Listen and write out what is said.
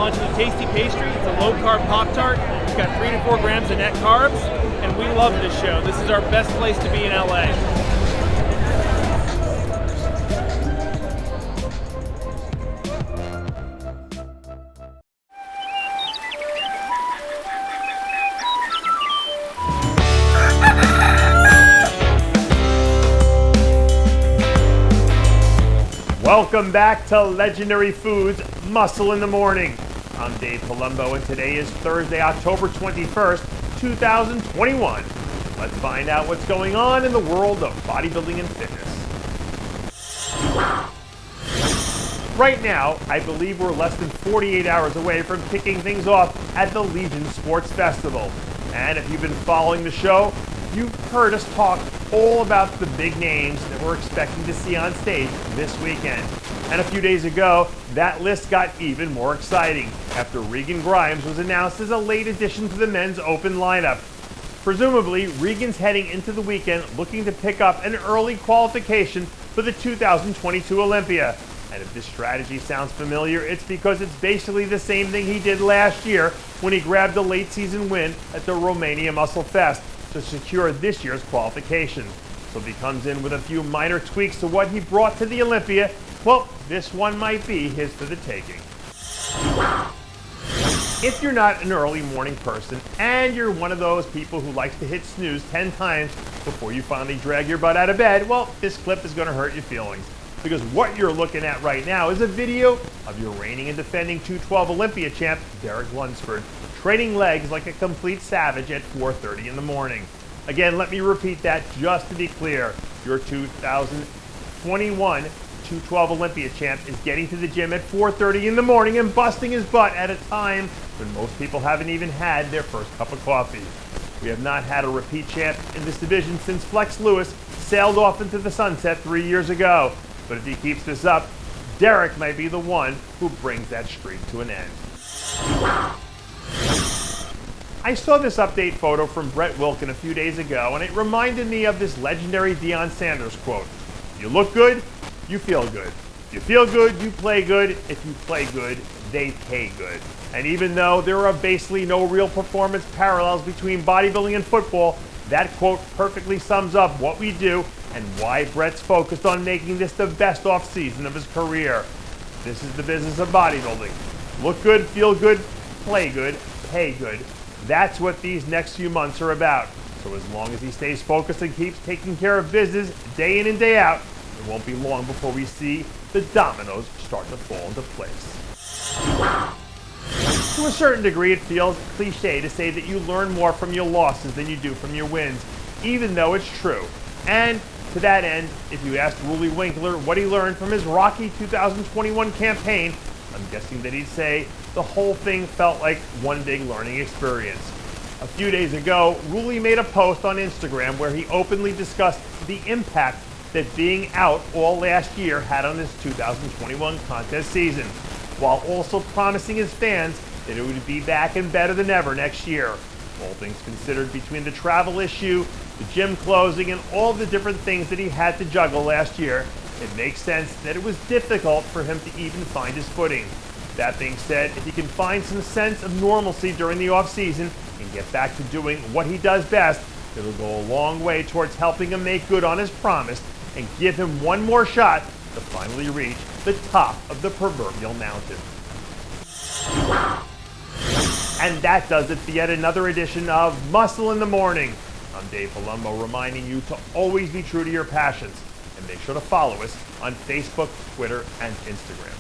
launching a tasty pastry. It's a low-carb Pop-Tart. It's got 3 to 4 grams of net carbs, and we love this show. This is our best place to be in LA. Welcome back to Legendary Foods Muscle in the Morning. I'm Dave Palumbo, and today is Thursday, October 21st, 2021. Let's find out what's going on in the world of bodybuilding and fitness. Right now, I believe we're less than 48 hours away from kicking things off at the Legion Sports Festival. And if you've been following the show, you've heard us talk all about the big names that we're expecting to see on stage this weekend. And a few days ago, that list got even more exciting after Regan Grimes was announced as a late addition to the men's open lineup. Presumably, Regan's heading into the weekend looking to pick up an early qualification for the 2022 Olympia. And if this strategy sounds familiar, it's because it's basically the same thing he did last year when he grabbed a late season win at the Romania Muscle Fest to secure this year's qualification. So if he comes in with a few minor tweaks to what he brought to the Olympia, well, this one might be his for the taking. If you're not an early morning person and you're one of those people who likes to hit snooze 10 times before you finally drag your butt out of bed, well, this clip is going to hurt your feelings. Because what you're looking at right now is a video of your reigning and defending 212 Olympia champ, Derek Lunsford, training legs like a complete savage at 4:30 in the morning. Again, let me repeat that just to be clear. Your 2021 212 Olympia champ is getting to the gym at 4:30 in the morning and busting his butt at a time when most people haven't even had their first cup of coffee. We have not had a repeat champ in this division since Flex Lewis sailed off into the sunset 3 years ago. But if he keeps this up, Derek might be the one who brings that streak to an end. I saw this update photo from Brett Wilkin a few days ago, and it reminded me of this legendary Deion Sanders quote. You look good, you feel good. If you feel good, you play good. If you play good, they pay good. And even though there are basically no real performance parallels between bodybuilding and football, that quote perfectly sums up what we do and why Brett's focused on making this the best off season of his career. This is the business of bodybuilding. Look good, feel good, play good, pay good. That's what these next few months are about. So as long as he stays focused and keeps taking care of business day in and day out, it won't be long before we see the dominoes start to fall into place. To a certain degree, it feels cliche to say that you learn more from your losses than you do from your wins, even though it's true. And to that end, if you asked Roelly Winkler what he learned from his rocky 2021 campaign, I'm guessing that he'd say the whole thing felt like one big learning experience. A few days ago, Roelly made a post on Instagram where he openly discussed the impact that being out all last year had on his 2021 contest season, while also promising his fans that it would be back and better than ever next year. All things considered, between the travel issue, the gym closing, and all the different things that he had to juggle last year, it makes sense that it was difficult for him to even find his footing. That being said, if he can find some sense of normalcy during the off-season and get back to doing what he does best, it'll go a long way towards helping him make good on his promise and give him one more shot to finally reach the top of the proverbial mountain. And that does it for yet another edition of Muscle in the Morning. I'm Dave Palumbo, reminding you to always be true to your passions, and make sure to follow us on Facebook, Twitter, and Instagram.